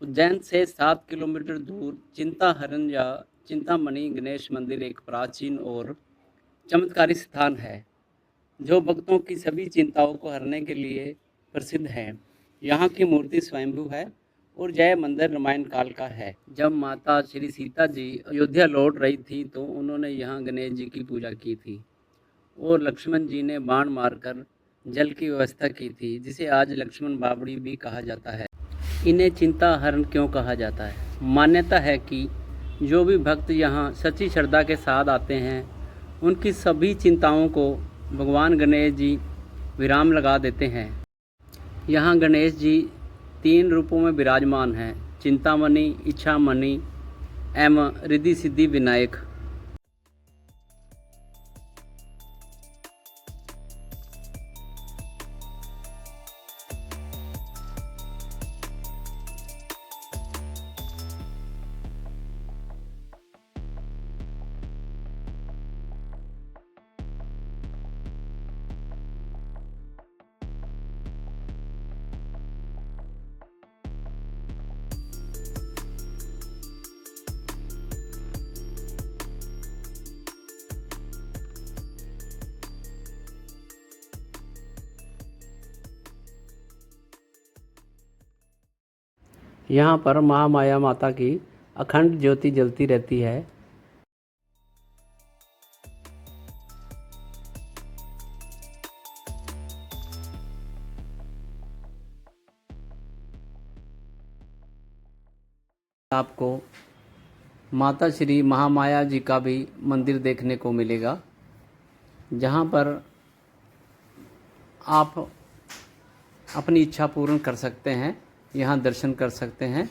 उज्जैन से 7 किलोमीटर दूर चिंताहरण या चिंतामणि गणेश मंदिर एक प्राचीन और चमत्कारी स्थान है, जो भक्तों की सभी चिंताओं को हरने के लिए प्रसिद्ध है। यहाँ की मूर्ति स्वयंभू है और जय मंदिर रामायण काल का है। जब माता श्री सीता जी अयोध्या लौट रही थी तो उन्होंने यहाँ गणेश जी की पूजा की थी और लक्ष्मण जी ने बाण मारकर जल की व्यवस्था की थी, जिसे आज लक्ष्मण बावड़ी भी कहा जाता है। इन्हें चिंता हरण क्यों कहा जाता है? मान्यता है कि जो भी भक्त यहाँ सच्ची श्रद्धा के साथ आते हैं, उनकी सभी चिंताओं को भगवान गणेश जी विराम लगा देते हैं। यहाँ गणेश जी 3 रूपों में विराजमान हैं: चिंतामणि, इच्छामणि एवं रिद्धि सिद्धि विनायक। यहाँ पर महामाया माता की अखंड ज्योति जलती रहती है। आपको माता श्री महामाया जी का भी मंदिर देखने को मिलेगा, जहाँ पर आप अपनी इच्छा पूर्ण कर सकते हैं, यहाँ दर्शन कर सकते हैं।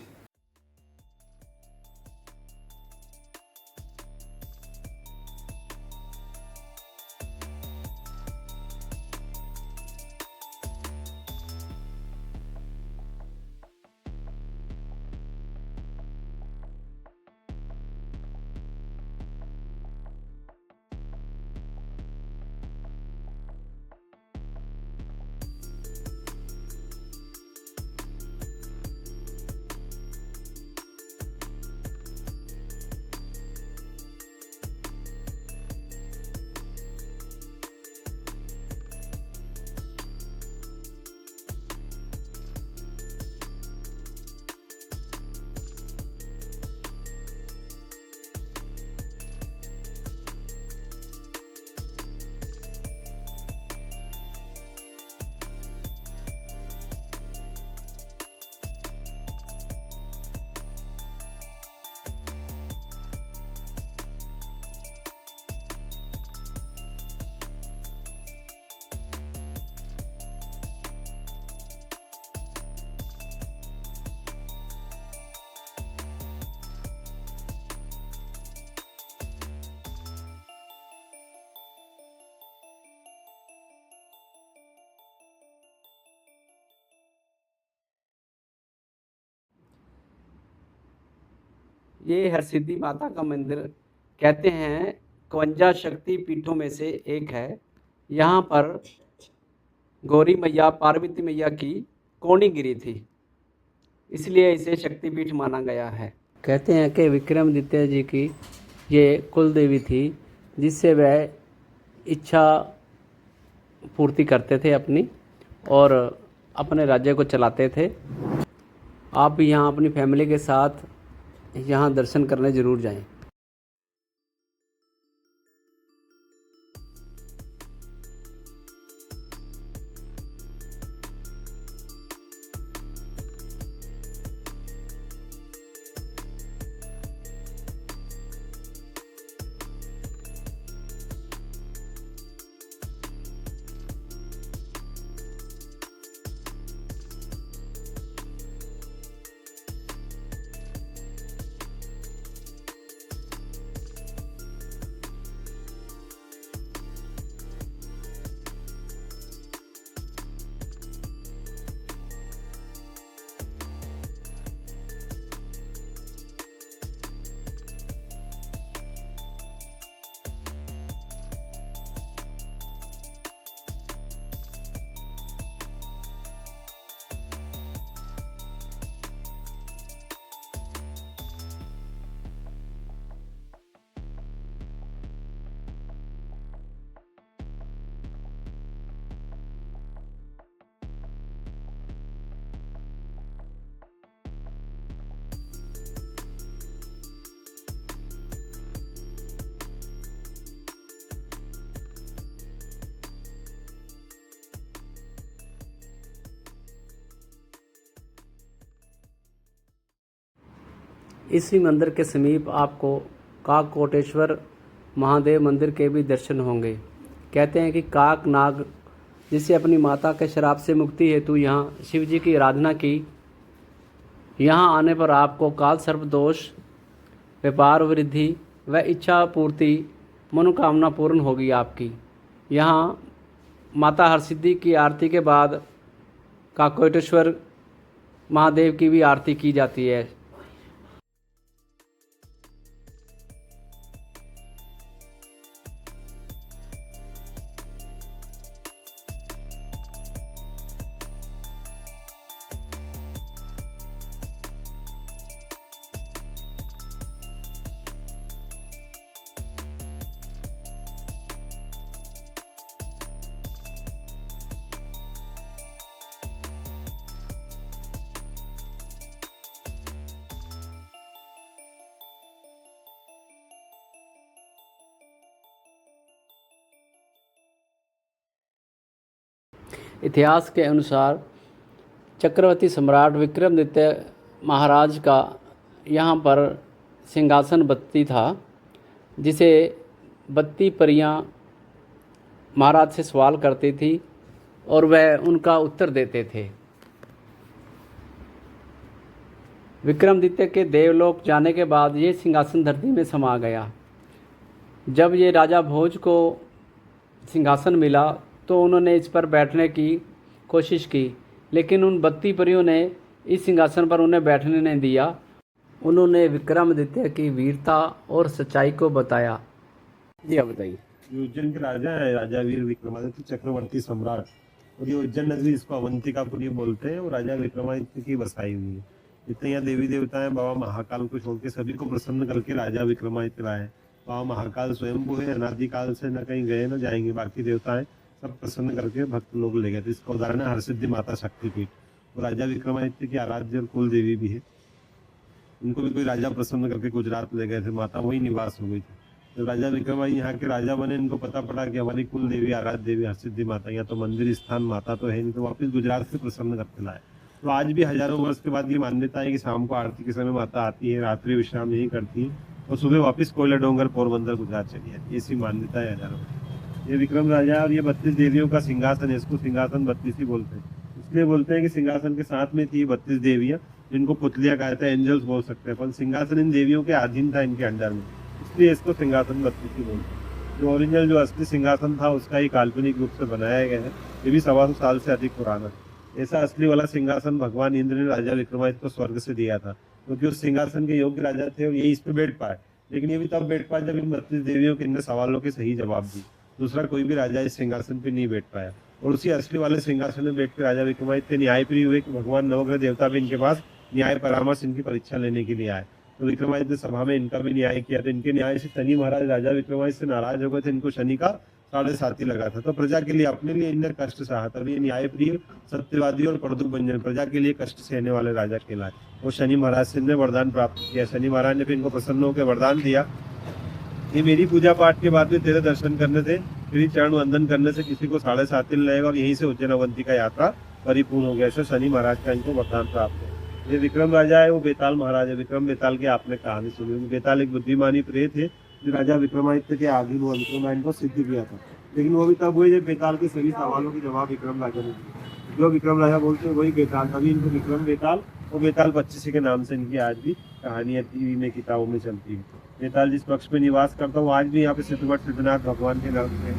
ये हरसिद्धि माता का मंदिर कहते हैं 51 शक्ति पीठों में से एक है। यहाँ पर गौरी मैया पार्वती मैया की कोणी गिरी थी, इसलिए इसे शक्तिपीठ माना गया है। कहते हैं कि विक्रमादित्य जी की ये कुल देवी थी, जिससे वह इच्छा पूर्ति करते थे अपनी और अपने राज्य को चलाते थे। आप भी यहाँ अपनी फैमिली के साथ यहाँ दर्शन करने ज़रूर जाएं। इसी मंदिर के समीप आपको काककोटेश्वर महादेव मंदिर के भी दर्शन होंगे। कहते हैं कि काक नाग जिसे अपनी माता के श्राप से मुक्ति हेतु यहाँ शिव जी की आराधना की, यहाँ आने पर आपको काल सर्प दोष, व्यापार वृद्धि व इच्छा पूर्ति मनोकामना पूर्ण होगी आपकी। यहाँ माता हरसिद्धि की आरती के बाद काककोटेश्वर महादेव की भी आरती की जाती है। इतिहास के अनुसार चक्रवर्ती सम्राट विक्रमादित्य महाराज का यहाँ पर सिंहासन बत्ती था, जिसे बत्ती परियां महाराज से सवाल करती थी और वह उनका उत्तर देते थे। विक्रमादित्य के देवलोक जाने के बाद ये सिंहासन धरती में समा गया। जब ये राजा भोज को सिंहासन मिला तो उन्होंने इस पर बैठने की कोशिश की, लेकिन उन बत्ती परियों ने इस सिंहासन पर उन्हें बैठने नहीं दिया। उन्होंने विक्रमादित्य की वीरता और सच्चाई को बताया। जी आप बताइए। उज्जैन के राजा है, राजा वीर विक्रमादित्य चक्रवर्ती सम्राट, और ये उज्जैन नगरी इसको अवंतिकापुरी बोलते हैं, और राजा विक्रमादित्य की बसाई हुई है। जितने यहाँ देवी देवता हैं, बाबा महाकाल को छोड़ के सभी को प्रसन्न करके राजा विक्रमादित्य लाए। बाबा महाकाल स्वयंभू है, अनादिकाल से न कहीं गए न जाएंगे, बाकी देवताएं सब प्रसन्न करके भक्त लोग ले गए थे। इसका उदाहरण है हरसिद्धि माता शक्तिपीठ। वो राजा विक्रमादित्य की आराध्य और कुल देवी भी है। उनको भी कोई राजा प्रसन्न करके गुजरात ले गए थे, माता वही निवास हो गई थी। जब राजा विक्रमादित्य यहाँ के राजा बने, इनको पता पड़ा कि हमारी कुल देवी आराध्य देवी हरसिद्धि माता, यहाँ तो मंदिर स्थान माता तो है नहीं, तो वापस गुजरात से प्रसन्न करके लाए। तो आज भी हजारों वर्ष के बाद ये मान्यता है कि शाम को आरती के समय माता आती है, रात्रि विश्राम यही करती है, और सुबह वापस कोयला डोंगर पोरबंदर गुजरात चली जाती है। ऐसी मान्यता है हजारों। ये विक्रम राजा और ये 32 देवियों का सिंहासन है। इसको सिंहासन 32 ही बोलते हैं। इसलिए बोलते हैं कि सिंहासन के साथ में थी 32 देवियां, जिनको पुतलियां कहते हैं, एंजल्स बोल सकते हैं, पर सिंहासन इन देवियों के अधीन था, इनके अंडर में, इसलिए इसको सिंहासन 32 ही बोलते हैं। जो ओरिजिनल जो असली सिंहासन था उसका ही काल्पनिक रूप से बनाया गया है। ये भी 125 साल से अधिक पुराना है। ऐसा असली वाला सिंहासन भगवान इंद्र ने राजा विक्रमादित्य को स्वर्ग से दिया था, क्योंकि उस सिंहासन के योग्य राजा थे और यही इस पे बैठ पाए। लेकिन ये भी तब बैठ पाए जब इन 32 देवियों के इनने सवालों के सही जवाब दिए। दूसरा कोई भी राजा इस सिंहासन पे नहीं बैठ पाया, और उसी असली वाले सिंहासन में बैठ कर राजा विक्रमादित्य न्यायप्रिय हुए कि भगवान नवग्रह देवता भी इनके पास न्याय परामर्श, इनकी परीक्षा लेने के लिए आए। तो विक्रमादित्य सभा में इनका भी न्याय किया। तो इनके न्याय से शनि महाराज राजा विक्रमादित्य से नाराज हो गए थे, इनको शनि का 7.5 लगा था। तो प्रजा के लिए, अपने लिए इनने कष्ट सहा। तभी न्यायप्रिय, सत्यवादी और प्रदुख भंजन, प्रजा के लिए कष्ट सहने वाले राजा कहलाए। और शनि महाराज से इन्हें वरदान प्राप्त किया। शनि महाराज ने फिर इनको प्रसन्न होकर वरदान दिया, ये मेरी पूजा पाठ के बाद में तेरे दर्शन करने से, तेरी चरण वंदन करने से किसी को 7.5 दिन लगेगा, और यहीं से उज्जैन अवंती का यात्रा परिपूर्ण हो गया। ऐसे शनि महाराज का इनको वरदान प्राप्त है। ये विक्रम राजा है, वो बेताल महाराज है। विक्रम बेताल की आपने कहानी सुनी होगी। बेताल एक बुद्धिमानी प्रेत है जो राजा विक्रमादित्य के आधीन हुआ, विक्रम राजा को सिद्ध किया था। लेकिन वो भी तब हुए जब बेताल के सभी सवालों के जवाब विक्रम राजा ने दिए। जो विक्रम राजा बोलते हैं वही बेताल, तभी इनको विक्रम बेताल और बेताल 25 के नाम से इनकी आज भी कहानियां टीवी में, किताबों में चलती है। बेताल जिस पक्ष में निवास करता हूँ, आज भी यहाँ पे सिद्धवट सिद्धनाथ भगवान के नाम से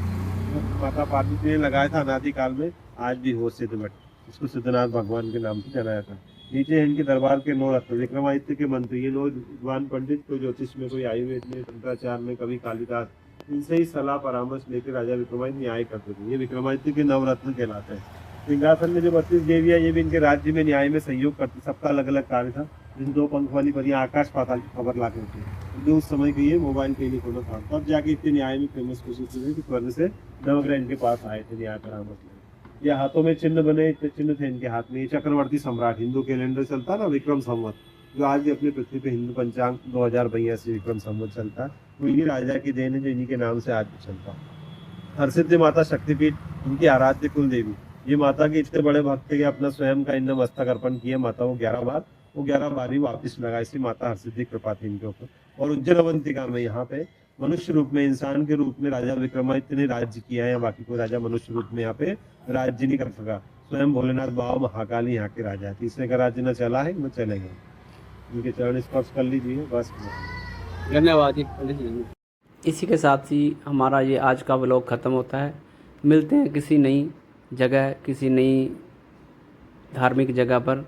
माता पार्वती ने लगाया था अनादिकाल में, आज भी हो सिद्धवट, इसको सिद्धनाथ भगवान के नाम से जाना जाता है। नीचे इनके दरबार के 9 रत्न, विक्रमादित्य के मंत्री, ये 9 विद्वान पंडित, कोई ज्योतिष में, कोई आयुर्वेद में, तंत्राचार में, कवि कालिदास, इनसे ही सलाह परामर्श लेकर राजा विक्रमादित्य न्याय करते थे। ये विक्रमादित्य के 9 रत्न कहलाते हैं। सिंहासन में जो 32 देवियां, ये भी इनके राज्य में न्याय में सहयोग करती। सबका अलग अलग कार्य था। जिन 2 पंख वाली परियां आकाश पाताल की खबर ला करती है, जो उस समय के ये मोबाइल टेलीफोन था, तब जाके इतने न्याय में फेमस कोशिश हुई कि स्वर्ग से नवग्रह इनके पास आए थे न्याय परामर्श लेने। ये हाथों में चिन्ह बने, चिन्ह थे इनके हाथ में। ये चक्रवर्ती सम्राट, हिंदू कैलेंडर चलता ना, विक्रम संवत, जो आज भी अपनी पृथ्वी पे हिंदू पंचांग 2082 विक्रम संवत चलता है, वो इन्हीं राजा की देन है, जो इन्हीं के नाम से आज भी चलता। हरसिद्धि माता शक्तिपीठ, उनकी आराध्य कुल देवी। ये माता के इतने बड़े भक्त के अपना स्वयं का इन्हें मस्तक अर्पण किया माता को 11 बार, वो 11 बारी वापस लगा, इसलिए माता हरसिद्धि कृपा थी इनके ऊपर। और उज्जैन अवंतिका में यहाँ पे मनुष्य रूप में, इंसान के रूप में राजा विक्रमादित्य ने राज्य किया है, या बाकी कोई राजा मनुष्य रूप में यहाँ पे राज्य नहीं कर सका। स्वयं भोलेनाथ बाबा महाकाल ही यहाँ के राजा है। तीसरे का राज्य न चला है न चलेगा। इनके चरण स्पर्श कर लीजिए बस। धन्यवाद जी पंडित जी। इसी के साथ ही हमारा ये आज का व्लॉग ख़त्म होता है। मिलते हैं किसी नई जगह, किसी नई धार्मिक जगह पर।